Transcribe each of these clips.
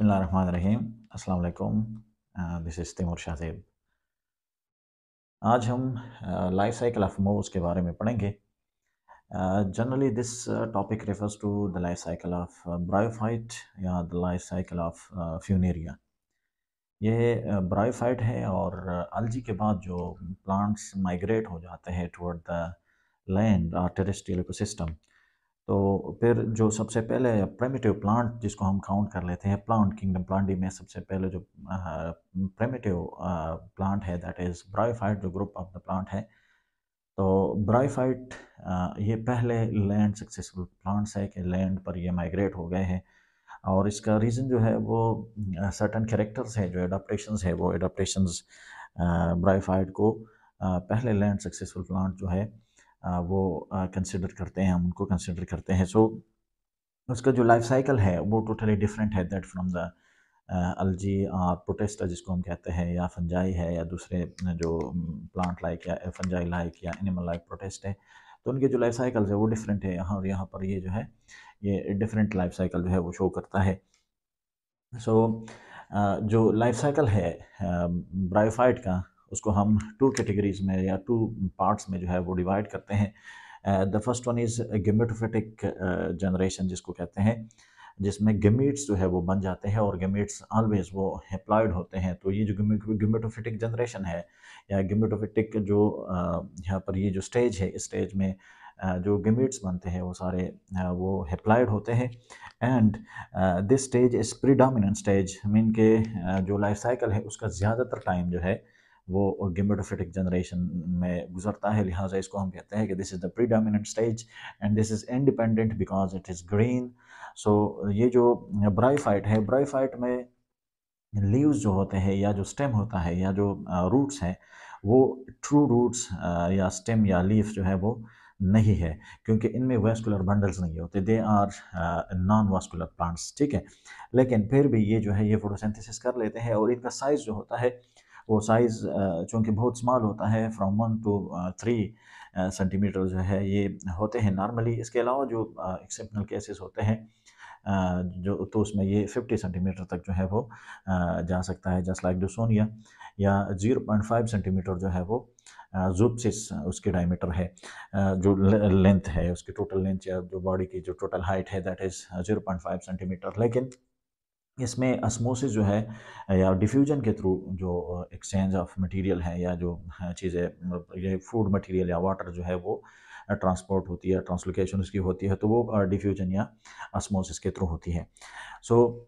बिस्मिल्लाहिर्रहमानिर्रहीम। अस्सलाम वालेकुम। This is Taimur Shahzeb. आज हम लाइफ साइकिल ऑफ मूव्स के बारे में पढ़ेंगे। Generally this topic refers to the life cycle of bryophyte या the life cycle of Funaria. ये ब्रायोफाइट है और अलजी के बाद जो प्लांट्स माइग्रेट हो जाते हैं टुवर्ड द लैंड और टेरेस्ट्रियल इकोसिस्टम, तो फिर जो सबसे पहले प्रिमिटिव प्लांट जिसको हम काउंट कर लेते हैं प्लांट किंगडम प्लांटी में, सबसे पहले जो प्रिमिटिव प्लांट है दैट इज़ ब्रायोफाइट, जो ग्रुप ऑफ द प्लांट है। तो ब्रायोफाइट ये पहले लैंड सक्सेसफुल प्लांट्स है कि लैंड पर ये माइग्रेट हो गए हैं, और इसका रीज़न जो है वो सर्टन कैरेक्टर्स है, जो एडाप्टेशंस है वो एडाप्टेशंस ब्रायोफाइट को पहले लैंड सक्सेसफुल प्लांट जो है वो कंसिडर करते हैं, हम उनको कंसिडर करते हैं। सो उसका जो लाइफ साइकिल है वो टोटली डिफरेंट है दैट फ्रॉम द अलजी और प्रोटेस्टा जिसको हम कहते हैं, या फंजाई है, या दूसरे जो प्लांट लाइक या फंजाई लाइक या एनिमल लाइक प्रोटेस्ट है। तो उनके जो लाइफ साइकिल्स है वो डिफरेंट है यहाँ, और यहाँ पर ये जो है ये डिफरेंट लाइफ साइकिल जो है वो शो करता है। सो जो लाइफ साइकिल है ब्रायोफाइट का, उसको हम टू कैटेगरीज में या टू पार्ट्स में जो है वो डिवाइड करते हैं। The first one is gametophytic generation जिसको कहते हैं, जिसमें गेमीट्स जो है वो बन जाते हैं और गेमीट्स ऑलवेज वो हैप्लॉइड होते हैं। तो ये जो गेमेटोफिटिक जनरेशन है या गेमेटोफिटिक जो यहाँ पर ये जो स्टेज है, इस स्टेज में जो गेमीट्स बनते हैं वो सारे वो हैप्लॉइड होते हैं। And this stage is predominant stage, mean के जो लाइफ साइकिल है उसका ज़्यादातर टाइम जो है वो गेमेटोफिटिक जनरेशन में गुजरता है। लिहाजा इसको हम कहते हैं कि this is the predominant stage and this is independent because it is green. So ये जो ब्रायोफाइट है, ब्रायोफाइट में लीव्स जो होते हैं या जो स्टेम होता है या जो रूट्स हैं, वो ट्रू रूट्स या स्टेम या लीफ जो है वो नहीं है, क्योंकि इनमें वेस्कुलर बंडल्स नहीं होते, they are non vascular plants. ठीक है, लेकिन फिर भी ये जो है ये फोटोसिंथेसिस कर लेते हैं, और इनका साइज़ जो होता है वो साइज़ चूँकि बहुत स्मॉल होता है, फ्रॉम 1 to 3 सेंटीमीटर जो है ये होते हैं नॉर्मली। इसके अलावा जो एक्सेप्शनल केसेस होते हैं जो, तो उसमें ये 50 सेंटीमीटर तक जो है वो जा सकता है, जस्ट लाइक डोसोनिया। या 0.5 सेंटीमीटर जो है वो ज़ूपसिस उसकी डायमीटर है, जो लेंथ है उसकी, टोटल लेंथ या जो बॉडी की जो टोटल हाइट है दैट इज़ 0.5 सेंटीमीटर। लेकिन इसमें osmosis जो है या डिफ्यूजन के थ्रू जो एक्सचेंज ऑफ मटेरियल है या जो चीज़ें ये फूड मटेरियल या वाटर जो है वो ट्रांसपोर्ट होती है, ट्रांसलोकेशन उसकी होती है, तो वो डिफ्यूजन या osmosis के थ्रू होती है। So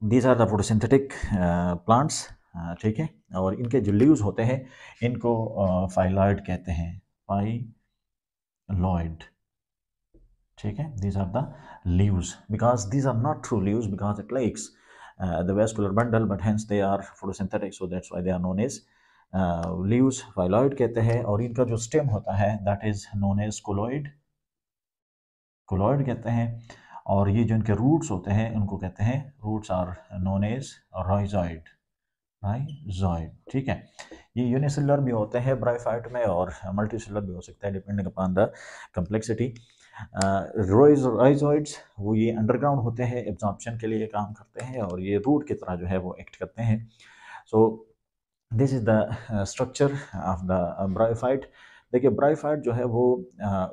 these are the photosynthetic plants. ठीक है, और इनके जो लीव्स होते हैं इनको फाइलॉइड कहते हैं, फाइलॉइड। ठीक है, these are the leaves because these are not true leaves because it lacks the vascular bundle, but hence they are photosynthetic, so that's why they are known as leaves, phyloid कहते हैं। और इनका जो स्टेम होता है that is known as colloid, colloid कहते हैं। और ये जो इनके रूट्स होते हैं उनको कहते हैं, roots are known as rhizoid, rhizoid. ठीक है, ये यूनिसेलुलर भी होते हैं ब्रायोफाइट में और मल्टीसेलुलर भी हो सकता है depending upon the complexity. Rhizoids वो ये अंडरग्राउंड होते हैं, एब्जॉर्प्शन के लिए काम करते हैं, और ये रूट की तरह जो है वो एक्ट करते हैं। So this is the structure of the bryophyte. देखिए ब्रायोफाइट जो है वो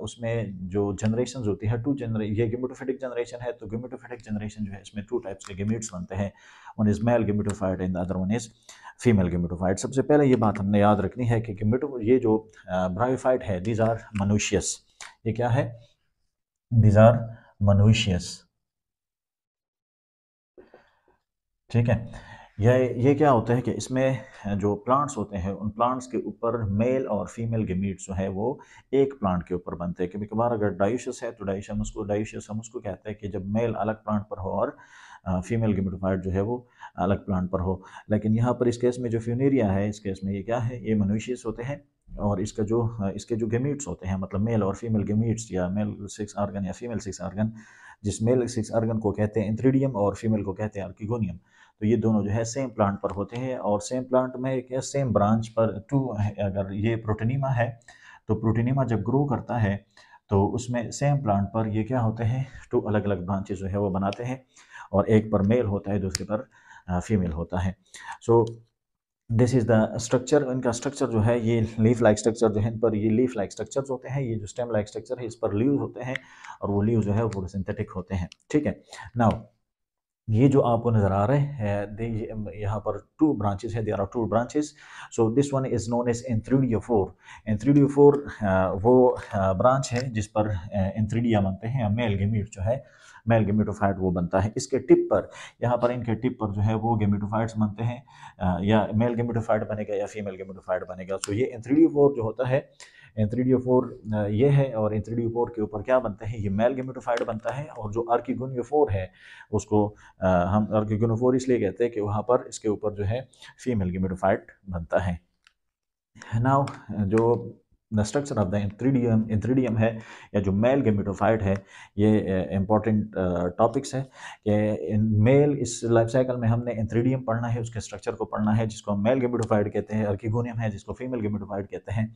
उसमें जो जनरेशन होती है ये गेमेटोफिटिक जनरेशन है, तो गेमेटोफिटिक जनरेशन जो है इसमें 2 टाइप्स के गेमेट्स बनते हैं, one is mail gametophyte and the other one is female gametophyte. सबसे पहले ये बात हमने याद रखनी है कि ये जो ब्रायोफाइट है दीज आर मनुशियस। ये क्या है? दीज आर मनुशियस। ठीक है, ये क्या होता है कि इसमें जो प्लांट्स होते हैं उन प्लांट्स के ऊपर मेल और फीमेल गेमीट्स जो है वो एक प्लांट के ऊपर बनते हैं। कभी कभार अगर डायोशियस है तो डायोशियस हम उसको कहते हैं कि जब मेल अलग प्लांट पर हो और फीमेल गेमेटोफाइट जो है वो अलग प्लांट पर हो। लेकिन यहाँ पर इस केस में जो फ्यूनेरिया है, इस केस में ये क्या है, ये मनुशियस होते हैं, और इसके जो गेमीट्स होते हैं, मतलब मेल और फीमेल गेमीट्स, या मेल 6 आर्गन या फीमेल 6 आर्गन, जिस मेल 6 आर्गन को कहते हैं इंथ्रीडियम और फीमेल को कहते हैं आर्किगोनियम। तो ये दोनों जो है सेम प्लांट पर होते हैं, और सेम प्लांट में क्या सेम ब्रांच पर अगर ये प्रोटीनिमा है तो प्रोटीनिमा जब ग्रो करता है तो उसमें सेम प्लांट पर ये क्या होते हैं, 2 अलग अलग ब्रांचेस जो है वो बनाते हैं। और एक पर मेल होता है, दूसरे पर फीमेल होता है। सो दिस इज द स्ट्रक्चर। इनका स्ट्रक्चर जो है ये लीफ लाइक स्ट्रक्चर जो है, इन पर ये लीफ लाइक स्ट्रक्चर्स होते हैं। ये जो स्टेम लाइक स्ट्रक्चर है इस पर लीव्स होते हैं, और वो लीव्स जो है वो सिंथेटिक होते हैं। ठीक है, नाउ ये जो आपको नजर आ रहे हैं, यहाँ पर 2 ब्रांचेस है, there are 2 branches. So this one is known as antheridiophore. Antheridiophore वो ब्रांच है जिस पर एंथ्रीडिया बनते हैं, मेल गेमीट जो है, मेल गेमेटोफाइट वो बनता है। इसके टिप पर, यहाँ पर इनके टिप पर जो है वो गेमेटोफाइट्स बनते हैं, या मेल गेमेटोफाइट बनेगा या फीमेल गेमेटोफाइट बनेगा। सो ये एंथ्रीडियोफोर जो होता है, एंथ्रीडियोफोर ये है, और एंथ्रीडियोफोर के ऊपर क्या बनता है, ये मेल गेमेटोफाइट बनता है। और जो आर्किगोनियोफोर है उसको हम आर्किगोनियोफोर इसलिए कहते हैं कि वहाँ पर इसके ऊपर जो है फीमेल गेमेटोफाइट बनता है। नाउ जो the structure of the antheridium है, या जो मेल गेमेटोफाइट है, ये इंपॉर्टेंट टॉपिक्स है कि मेल इस लाइफ साइकिल में हमने एंथ्रीडियम पढ़ना है, उसके स्ट्रक्चर को पढ़ना है, जिसको हम मेल गेमेटोफाइट कहते हैं। आर्किगोनियम है जिसको फीमेल गेमेटोफाइट कहते हैं।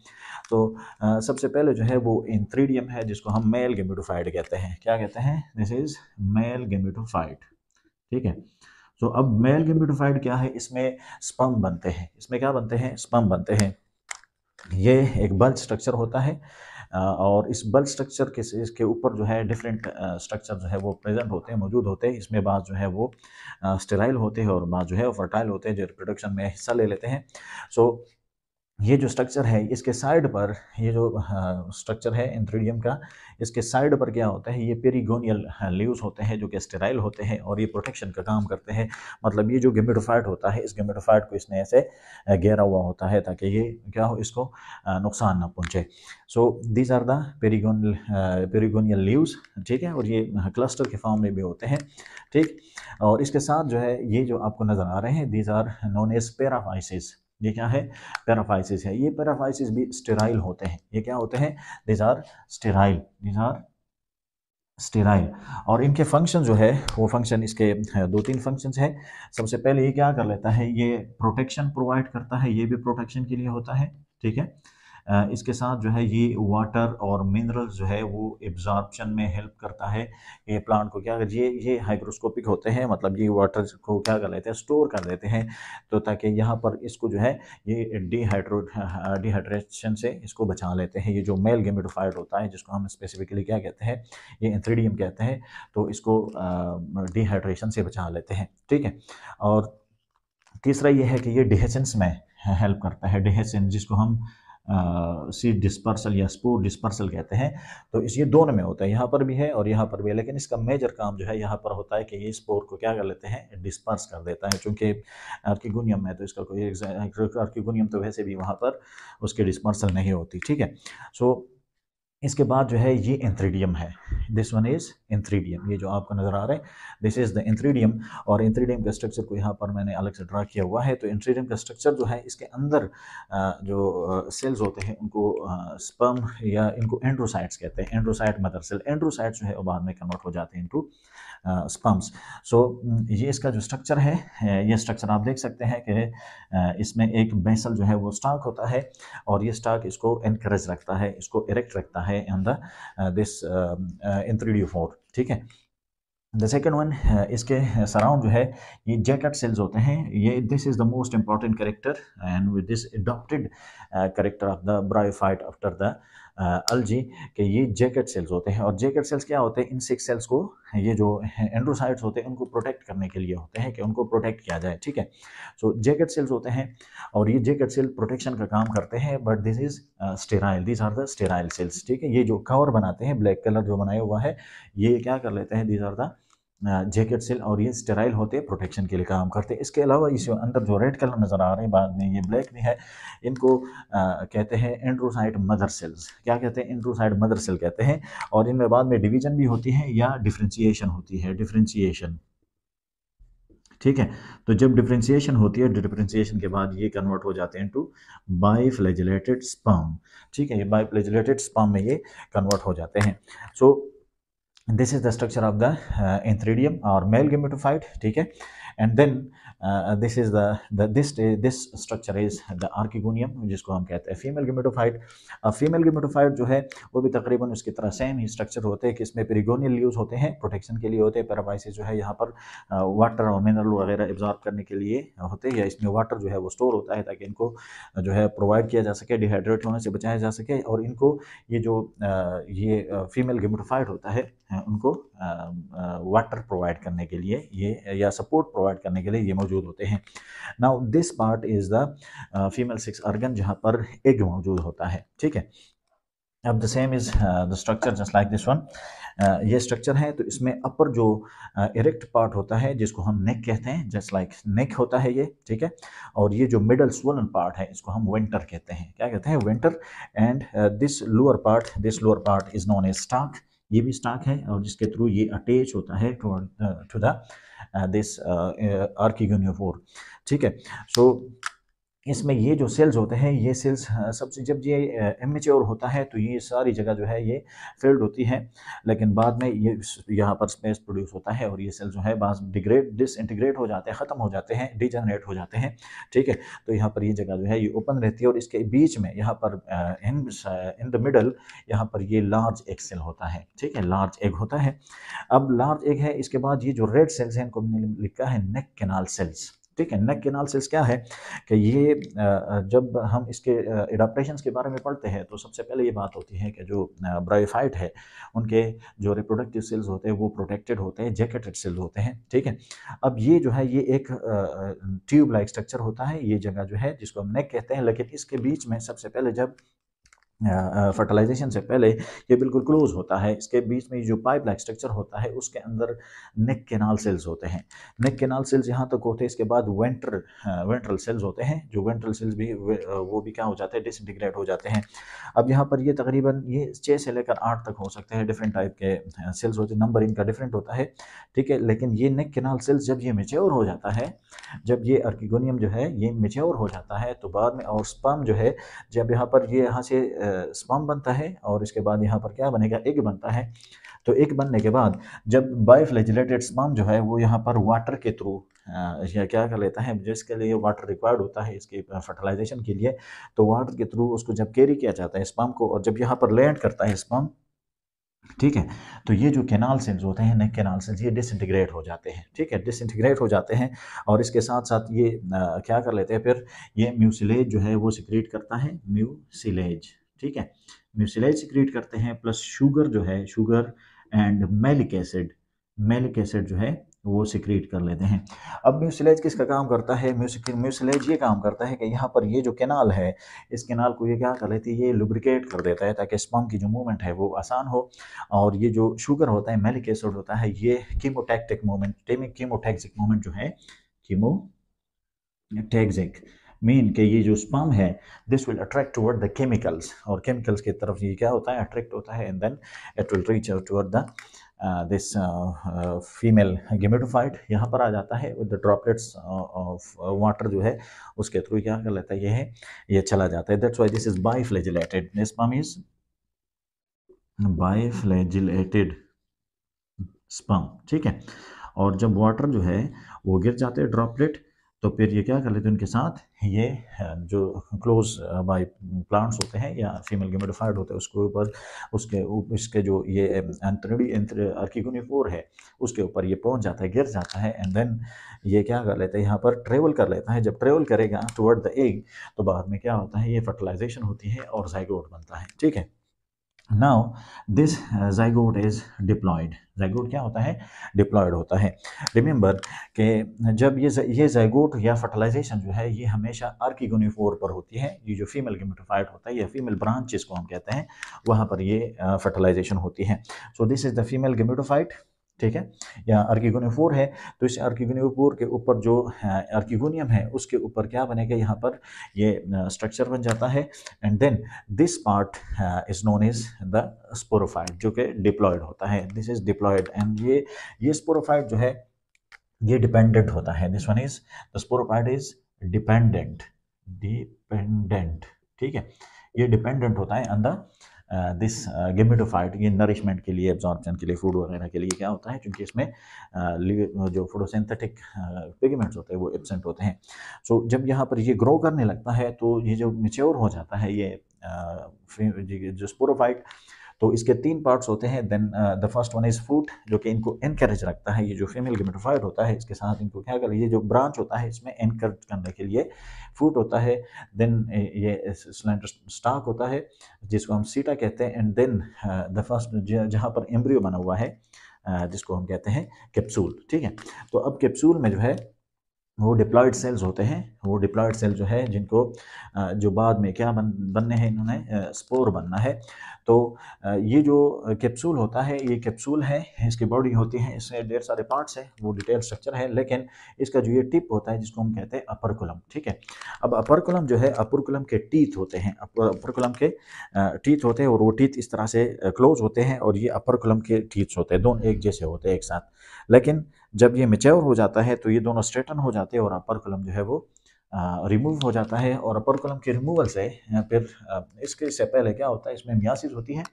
तो सबसे पहले जो है वो एंथ्रीडियम है जिसको हम मेल गेमेटोफाइट कहते हैं। क्या कहते हैं? This is male gametophyte. ठीक है, तो अब मेल गेमेटोफाइट क्या है, इसमें स्पर्म बनते हैं। इसमें क्या बनते हैं? स्पर्म बनते हैं। ये एक बल्क स्ट्रक्चर होता है, और इस बल्क स्ट्रक्चर के इसके ऊपर जो है डिफरेंट स्ट्रक्चर जो है वो प्रेजेंट होते हैं, मौजूद होते हैं। इसमें बाद जो है वो स्टेराइल होते हैं, और बाद जो है वो फर्टाइल होते हैं, जो रिप्रोडक्शन में हिस्सा ले लेते हैं। सो ये जो स्ट्रक्चर है, इसके साइड पर, ये जो स्ट्रक्चर है एंथ्रीडियम का, इसके साइड पर क्या होता है, ये पेरिगोनियल लीव्स होते हैं जो कि स्टेराइल होते हैं, और ये प्रोटेक्शन का काम करते हैं। मतलब ये जो गेमेटोफाइट होता है, इस गेमेटोफाइट को इसने ऐसे घेरा हुआ होता है ताकि ये क्या हो, इसको नुकसान ना पहुंचे। So these are the perigonial leaves. ठीक है, और ये क्लस्टर के फॉर्म में भी होते हैं। ठीक, और इसके साथ जो है ये जो आपको नजर आ रहे हैं, these are known as paraphysis. ये क्या है? पैराफाइसिस है। ये पैराफाइसिस भी स्टेराइल होते हैं। ये क्या होते हैं? These are sterile, these are sterile. और इनके फंक्शन जो है वो फंक्शन इसके 2-3 फंक्शंस है। सबसे पहले ये क्या कर लेता है, ये प्रोटेक्शन प्रोवाइड करता है, ये भी प्रोटेक्शन के लिए होता है। ठीक है, इसके साथ जो है ये वाटर और मिनरल्स जो है वो एब्जॉर्प्शन में हेल्प करता है। ये प्लांट को क्या, ये हाइग्रोस्कोपिक होते हैं, मतलब ये वाटर को क्या कर लेते हैं, स्टोर कर लेते हैं, तो ताकि यहाँ पर इसको जो है ये डिहाइड्रेशन से इसको बचा लेते हैं। ये जो मेल गेमेटोफाइट होता है, जिसको हम स्पेसिफिकली क्या कहते हैं, ये एंथ्रीडियम कहते हैं, तो इसको डिहाइड्रेशन से बचा लेते हैं। ठीक है, और तीसरा ये है कि ये डिहेसेंस में हेल्प करता है। डिहेसेंस जिसको हम सीड डिस्पर्सल या स्पोर डिस्पर्सल कहते हैं, तो इस ये दोनों में होता है, यहाँ पर भी है और यहाँ पर भी है। लेकिन इसका मेजर काम जो है यहाँ पर होता है कि ये स्पोर को क्या कर लेते हैं, डिस्पर्स कर देता है। चूँकि आर्किगोनियम है तो इसका कोई आर्किगोनियम तो वैसे भी वहाँ पर उसकी डिस्पर्सल नहीं होती। ठीक है, सो इसके बाद जो है ये एंथ्रीडियम है। This one is antheridium. ये जो आपको नजर आ रहा है, दिस इज द एंथ्रीडियम। और एंथ्रीडियम का स्ट्रक्चर को यहाँ पर मैंने अलग से ड्रा किया हुआ है। तो एंथ्रीडियम का स्ट्रक्चर जो है, इसके अंदर जो सेल्स होते हैं उनको स्पर्म या इनको एंड्रोसाइट्स कहते हैं। एंड्रोसाइट मदर सेल, एंड्रोसाइट जो है वो बाद में कन्वर्ट हो जाते हैं इनटू स्पर्म्स। सो ये इसका जो स्ट्रक्चर है, ये स्ट्रक्चर आप देख सकते हैं कि इसमें एक बेसल जो है वो स्टाक होता है, और ये स्टाक इसको एनकरेज रखता है, इसको इरेक्ट रखता है ऑन द दिस एंथ्रीडियोफोर। ठीक है, द सेकेंड वन, इसके सराउंड जो है ये जैकेट सेल्स होते हैं। ये this is the most important character, and with this adopted character of the bryophyte after the algae, कि ये जैकेट सेल्स होते हैं। और जैकेट सेल्स क्या होते हैं, इंसेक्ट सेल्स को, ये जो एंड्रोसाइट्स होते हैं उनको प्रोटेक्ट करने के लिए होते हैं, कि उनको प्रोटेक्ट किया जाए। ठीक है, सो जैकेट सेल्स होते हैं, और ये जैकेट सेल प्रोटेक्शन का काम करते हैं, but this is sterile, this are the sterile cells. ठीक है, ये जो कवर बनाते हैं, ब्लैक कलर जो बनाया हुआ है, ये क्या कर लेते हैं, this are the jacket cell, और ये स्टेराइल होते हैं, प्रोटेक्शन के लिए काम करते हैं। इसके अलावा इस अंदर जो रेड कलर नजर आ रहे हैं, बाद में ये ब्लैक भी है, इनको कहते हैं एंड्रोसाइट मदर सेल्स। क्या कहते हैं? एंड्रोसाइट मदर सेल कहते हैं। और इनमें बाद में डिवीजन भी होती है या डिफ्रेंशिएशन होती है, डिफ्रेंशिएशन। ठीक है, तो जब डिफ्रेंशिएशन होती है, डिफ्रेंशिएशन के बाद ये कन्वर्ट हो जाते हैं टू बाइफ्लैजिलेटेड स्पर्म। ठीक है, ये बाइफ्लैजिलेटेड स्पर्म में ये कन्वर्ट हो जाते हैं। So this is the structure of the antheridium और मेल गेमेटोफाइट, ठीक है। And then this is the this structure is the archegonium, जिसको हम कहते हैं फीमेल गेमेटोफाइट। फीमेल गेमेटोफाइट जो है वो भी तकरीबन उसकी तरह सेम ही स्ट्रक्चर होते हैं कि इसमें पेरिगोनियल लीव्स होते हैं, प्रोटेक्शन के लिए होते हैं। पैराबाइसिस जो है यहाँ पर वाटर और मिनरल वगैरह एब्जॉर्ब करने के लिए होते हैं, या इसमें वाटर जो है वो स्टोर होता है ताकि इनको जो है प्रोवाइड किया जा सके, डिहाइड्रेट होने से बचाया जा सके। और इनको ये जो ये फीमेल गेमेटोफाइट होता है उनको वाटर प्रोवाइड करने के लिए ये, या सपोर्ट प्रोवाइड करने के लिए ये मौजूद होते हैं। Now this part is the female sex organ, जहाँ पर एग मौजूद होता है, ठीक है। अब the same is the structure just like this one. ये स्ट्रक्चर है, तो इसमें अपर जो इरेक्ट पार्ट होता है जिसको हम नेक कहते हैं, जस्ट लाइक नेक होता है ये, ठीक है। और ये जो मिडल स्वोलन पार्ट है इसको हम वेंटर कहते हैं, क्या कहते हैं, venter. And this lower part is known as stalk, ये भी स्टाक है, और जिसके थ्रू ये अटैच होता है टू द दिस आर्किगोनियोफोर, ठीक है। सो इसमें ये जो सेल्स होते हैं, ये सेल्स सबसे जब ये इमेच्योर होता है तो ये सारी जगह जो है ये फिल्ड होती है, लेकिन बाद में ये यहाँ पर स्पेस प्रोड्यूस होता है और ये सेल जो है बाद डिसइंटीग्रेट हो जाते हैं, ख़त्म हो जाते हैं, डिजनरेट हो जाते हैं, ठीक है। तो यहाँ पर ये जगह जो है ये ओपन रहती है, और इसके बीच में यहाँ पर इन द मिडल यहाँ पर ये लार्ज एग सेल होता है, ठीक है, लार्ज एग होता है। अब लार्ज एग है, इसके बाद ये जो रेड सेल्स हैं इनको हमने लिखा है नेक कैनाल सेल्स, ठीक है। नेक कैनाल सेल्स क्या है कि ये जब हम इसके एडाप्टेशंस के बारे में पढ़ते हैं तो सबसे पहले ये बात होती है कि जो ब्रायोफाइट है उनके जो रिप्रोडक्टिव सेल्स होते हैं वो प्रोटेक्टेड होते हैं, जैकेटेड सेल्स होते हैं, ठीक है। अब ये जो है ये एक ट्यूब लाइक स्ट्रक्चर होता है, ये जगह जो है जिसको हम नेक कहते हैं, लेकिन इसके बीच में सबसे पहले जब फर्टिलाइजेशन से पहले ये बिल्कुल क्लोज होता है, इसके बीच में जो पाइप लाइक स्ट्रक्चर होता है उसके अंदर नेक कैनाल सेल्स होते हैं। नेक कैनाल सेल्स यहाँ तक होते हैं, इसके बाद वेंट्रल सेल्स होते हैं, जो वेंट्रल सेल्स भी वो भी क्या हो जाते हैं, डिसइंटीग्रेट हो जाते हैं। अब यहाँ पर ये तकरीबन ये 6 से लेकर 8 तक हो सकते हैं, डिफरेंट टाइप के सेल्स होते हैं, नंबर इनका डिफरेंट होता है, ठीक है। लेकिन ये नेक कैनाल सेल्स जब ये मेच्योर हो जाता है, जब ये आर्किगोनियम जो है ये मेच्योर हो जाता है, तो बाद में और स्पर्म जो है जब यहाँ पर ये यहाँ से स्पर्म बनता है और इसके बाद यहाँ पर क्या बनेगा, एग बनता है। तो एग बनने के बाद जब बायोफ्लैजिलेटेड स्पर्म जो है वो यहाँ पर वाटर के थ्रू या क्या कर लेता है, जिसके लिए वाटर रिक्वायर्ड होता है इसके फर्टिलाइजेशन के लिए, तो वाटर के थ्रू उसको जब कैरी किया जाता है स्पर्म को, और जब यहाँ पर लैंड करता है स्पर्म, ठीक है, तो ये जो कैनाल सेल्स होते हैं, नेक कैनाल सेल्स, ये डिसइंटीग्रेट हो जाते हैं, ठीक है, डिसइंटीग्रेट हो जाते हैं। और इसके साथ साथ ये क्या कर लेते हैं, फिर ये म्यूसिलेज जो है वो सिक्रीट करता है, म्यूसिलेज, ठीक है, म्यूसिलेज सिक्रीट करते हैं, प्लस शुगर जो है, शुगर एंड मैलिक एसिड जो है वो सिक्रीट कर लेते हैं। अब म्यूसिलेज किसका काम करता है, म्यूसिलेज ये काम करता है कि यहाँ पर ये जो कैनाल है, इस कैनाल को ये क्या कर लेती है, ये लुब्रिकेट कर देता है ताकि स्पर्म की जो मूवमेंट है वो आसान हो। और ये जो शुगर होता है, मैलिक एसिड होता है, ये कीमोटैक्टिक मूवमेंट, कीमोटैक्सिक मूवमेंट जो है, कीमोटैक्सिक मीन कि ये जो स्पर्म है this will attract toward the chemicals, और केमिकल्स की तरफ ये क्या होता है, अट्रैक्ट होता है, and then it will reach toward the this female gametophyte, यहाँ पर आ जाता है with the droplets of water जो है उसके थ्रू क्या कर लेता है, ये चला जाता है। That's why this is biflagellated, this sperm is biflagellated sperm, ठीक है। और जब वाटर जो है वो गिर जाते हैं ड्रॉपलेट, तो फिर ये क्या कर लेते हैं उनके साथ, ये जो क्लोज बाय प्लांट्स होते हैं या फीमेल गेमेटोफाइट होते हैं उसके ऊपर इसके जो ये आर्किगोनियोफोर है उसके ऊपर ये पहुंच जाता है, गिर जाता है, एंड देन ये क्या कर लेता है, यहाँ पर ट्रेवल कर लेता है। जब ट्रेवल करेगा टुवर्ड द एग, तो बाद में क्या होता है, ये फर्टिलाइजेशन होती है और जाइगोट बनता है, ठीक है। Now this zygote is diploid, zygote क्या होता है, डिप्लॉयड होता है। रिमेंबर कि जब ये जाइगोट या फर्टिलाइजेशन जो है ये हमेशा आर्किगोनियोफोर पर होती है, ये जो फीमेल गेमेटोफाइट होता है या फीमेल ब्रांच जिसको हम कहते हैं वहाँ पर ये फर्टिलाइजेशन होती है। सो this is the female gametophyte, ठीक है, या आर्किगोनियोफोर है। तो इस आर्किगोनियोफोर के ऊपर जो आर्किगोनियम है उसके ऊपर क्या बनेगा, यहाँ पर ये स्ट्रक्चर बन जाता है, and then this part is known as the sporophyte, जो कि डिप्लॉयड होता है, दिस इज डिप्लॉयड। एंड ये स्पोरोफाइट जो है ये डिपेंडेंट होता है, this one is the sporophyte is dependent, ठीक है, ये डिपेंडेंट होता है ऑन द दिस गेमेटोफाइट, ये नरिशमेंट के लिए, एब्जॉर्प्शन के लिए, फूड वगैरह के लिए क्या होता है, क्योंकि इसमें जो फोटोसिंथेटिक पिगमेंट्स होते हैं वो एब्सेंट होते हैं। सो जब यहाँ पर ये ग्रो करने लगता है तो ये जो मेच्योर हो जाता है ये जो स्पोरोफाइट, तो इसके 3 पार्ट्स होते हैं। Then the first one is food, जो कि इनको एनकरेज रखता है, ये जो फीमेल गेमेटोफाइट होता है इसके साथ इनको क्या कर, ये जो ब्रांच होता है इसमें एनकरेज करने के लिए फूड होता है। देन ये स्लेंडर स्टाक होता है जिसको हम सीटा कहते हैं। एंड देन द फर्स्ट जहाँ पर एम्ब्रियो बना हुआ है जिसको हम कहते हैं कैप्सूल। ठीक है, तो अब कैप्सूल में जो है वो डिप्लॉयड सेल्स होते हैं। वो डिप्लॉयड सेल जो है जिनको जो बाद में क्या बनने हैं, इन्होंने स्पोर बनना है। तो ये जो कैप्सूल होता है, ये कैप्सूल है, इसकी बॉडी होती है, इसमें ढेर सारे पार्ट्स हैं, वो डिटेल स्ट्रक्चर है, लेकिन इसका जो ये टिप होता है जिसको हम कहते हैं अपरकुलम। ठीक है, अब अपरकुलम जो है, अपरकुलम के टीथ होते हैं, अपरकुलम के टीथ होते हैं और वो टीथ इस तरह से क्लोज होते हैं और ये अपरकुलम के टीथ होते हैं, दोनों एक जैसे होते हैं एक साथ। लेकिन जब ये मैच्योर हो जाता है तो ये दोनों स्ट्रेटन हो जाते हैं और अपर कॉलम जो है वो रिमूव हो जाता है। और अपर कॉलम के रिमूवल से फिर इसके से पहले क्या होता है, इसमें मियासिस होती है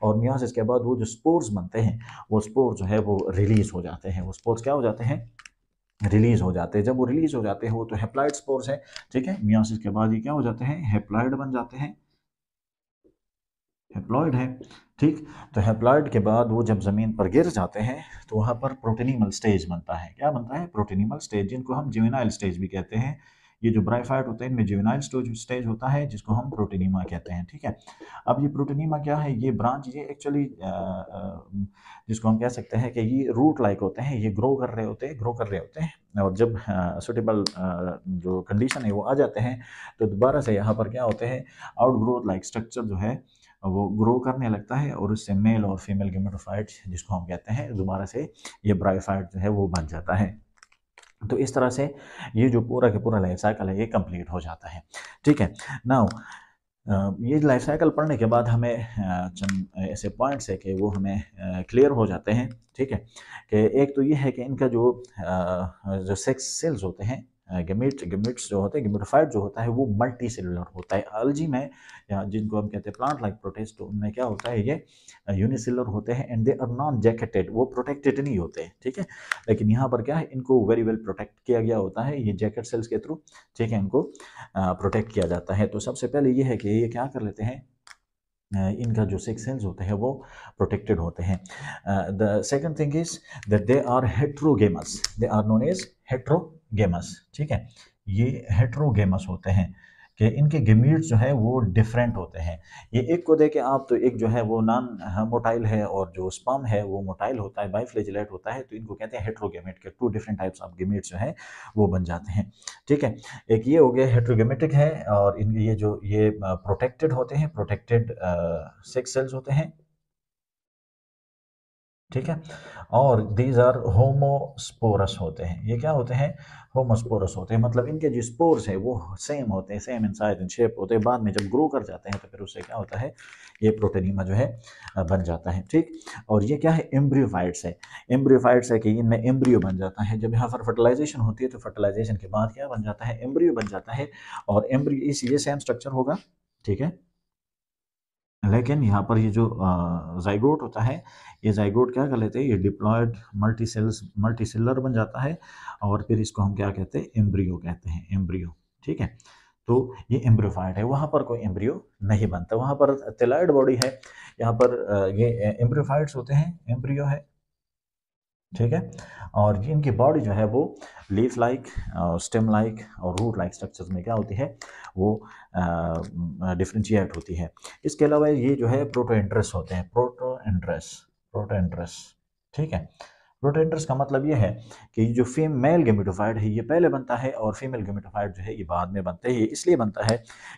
और मियासिस के बाद वो जो स्पोर्स बनते हैं वो स्पोर जो है वो रिलीज हो जाते हैं। वो स्पोर्स क्या हो जाते हैं, रिलीज हो जाते हैं। जब वो रिलीज हो जाते हैं वो तो हेप्लॉइड स्पोर्स है। ठीक है, मियासिस के बाद ये क्या हो जाते हैं, हेप्लॉइड बन जाते हैं, हेप्लॉइड है। ठीक, तो हेप्लॉइड के बाद वो जब ज़मीन पर गिर जाते हैं तो वहाँ पर प्रोटीनिमल स्टेज बनता है। क्या बनता है, प्रोटीनिमल स्टेज, जिनको हम जुवेनाइल स्टेज भी कहते हैं। ये जो ब्राइफाइट होते हैं इनमें जुवेनाइल स्टेज होता है जिसको हम प्रोटीनिमा कहते हैं। ठीक है, अब ये प्रोटीनिमा क्या है, ये ब्रांच, ये एक्चुअली जिसको हम कह सकते हैं कि ये रूट लाइक होते हैं, ये ग्रो कर रहे होते हैं, ग्रो कर रहे होते हैं। और जब सुटेबल जो कंडीशन है वो आ जाते हैं तो दोबारा से यहाँ पर क्या होते हैं, आउट ग्रोथ लाइक स्ट्रक्चर जो है वो ग्रो करने लगता है और उससे मेल और फीमेल गेमेटोफाइट जिसको हम कहते हैं दोबारा से ये ब्राइफाइट जो है वो बन जाता है। तो इस तरह से ये जो पूरा का पूरा लाइफ साइकिल है ये कंप्लीट हो जाता है। ठीक है, नाउ ये लाइफ साइकिल पढ़ने के बाद हमें चंद ऐसे पॉइंट्स है कि वो हमें क्लियर हो जाते हैं। ठीक है, कि एक तो ये है कि इनका जो सेक्स सेल्स होते हैं, गेमेट्स जो होते हैं, गेमेटोफाइट जो होता है वो मल्टी सेलुलर होता है। अलजी में या जिनको हम कहते हैं प्लांट लाइक प्रोटिस्ट, तो उनमें क्या होता है, ये यूनिसेलुलर होते हैं and they are non jacketed, वो प्रोटेक्टेड नहीं होते हैं। ठीक है, लेकिन यहाँ पर क्या है, इनको वेरी वेल प्रोटेक्ट किया गया होता है ये जैकेट सेल्स के थ्रू। ठीक है, इनको प्रोटेक्ट किया जाता है। तो सबसे पहले ये है कि ये क्या कर लेते हैं, इनका जो सेक्स सेल्स होते हैं वो प्रोटेक्टेड होते हैं। The second thing is that they are heterogamous, they are known as heterogamous. ठीक है, ये हेट्रोगेमस होते हैं कि इनके गेमीट्स जो है वो डिफरेंट होते हैं। ये एक को देखे आप तो एक जो है वो नॉन मोटाइल है और जो स्पर्म है वो मोटाइल होता है, बाइफ्लेजिलेट होता है, तो इनको कहते हैं हेट्रोगेमेट के 2 डिफरेंट टाइप्स ऑफ गेमीट्स जो है वो बन जाते हैं। ठीक है, एक ये हो गया हेट्रोगेमेटिक है और इन ये प्रोटेक्टेड होते हैं, प्रोटेक्टेड सेक्स सेल्स होते हैं। ठीक है, और दीज आर होमोस्पोरस होते हैं। ये क्या होते हैं, होमोस्पोरस होते हैं, मतलब इनके जो स्पोर्स है वो सेम होते हैं, same in size and shape होते हैं। बाद में जब ग्रो कर जाते हैं तो फिर उससे क्या होता है, ये प्रोटीनिमा जो है बन जाता है। ठीक, और ये क्या है, एम्ब्रियोफाइट्स है। एम्ब्रियोफाइट्स है कि इनमें एम्ब्रियो बन जाता है। जब यहाँ पर फर्टिलाइजेशन होती है तो फर्टिलाइजेशन के बाद क्या बन जाता है, एम्ब्रियो बन जाता है। और एम्ब्रियो ये सेम स्ट्रक्चर होगा। ठीक है, लेकिन यहाँ पर ये जो ज़ाइगोट होता है, ये ज़ाइगोट क्या कर लेते हैं, ये डिप्लॉयड मल्टीसेलर बन जाता है और फिर इसको हम क्या कहते हैं, एम्ब्रियो कहते हैं, एम्ब्रियो। ठीक है, तो ये एम्ब्रियोफाइट है, वहाँ पर कोई एम्ब्रियो नहीं बनता, वहाँ पर थैलाइड बॉडी है। यहाँ पर ये एम्ब्रियोफाइट्स होते हैं, एम्ब्रियो है। ठीक है, और ये इनकी बॉडी जो है वो लीफ लाइक, स्टेम लाइक और रूट लाइक स्ट्रक्चर्स में क्या होती है, वो डिफ्रेंशिएट होती है। इसके अलावा ये जो है प्रोटोएंड्रस होते हैं, प्रोटोएंड्रस। ठीक है, प्रोटोएंड्रस का मतलब ये है कि जो फीमेल गेमेटोफाइट है ये पहले बनता है और फीमेल गेमेटोफाइट जो है ये बाद में बनता है। ये इसलिए बनता है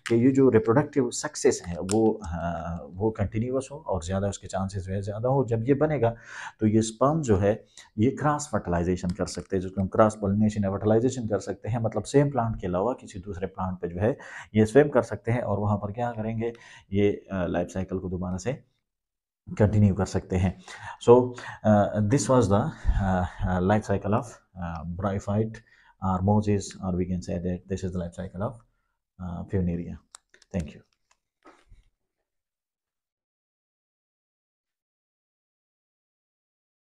कि ये जो रिप्रोडक्टिव सक्सेस है वो कंटिन्यूअस हो और ज़्यादा उसके चांसेस जो है ज़्यादा हो। जब ये बनेगा तो ये स्पर्म जो है ये क्रॉस फर्टिलाइजेशन कर सकते हैं, जिसको हम क्रॉस पॉलिनेशन या फर्टिलाइजेशन कर सकते हैं। मतलब सेम प्लांट के अलावा किसी दूसरे प्लांट पे जो है ये स्विम कर सकते हैं और वहाँ पर क्या करेंगे, ये लाइफ साइकिल को दोबारा से कंटिन्यू कर सकते हैं। So this was the life cycle of bryophyte or Moses, or we can say that this is the life cycle of Funaria. Thank you.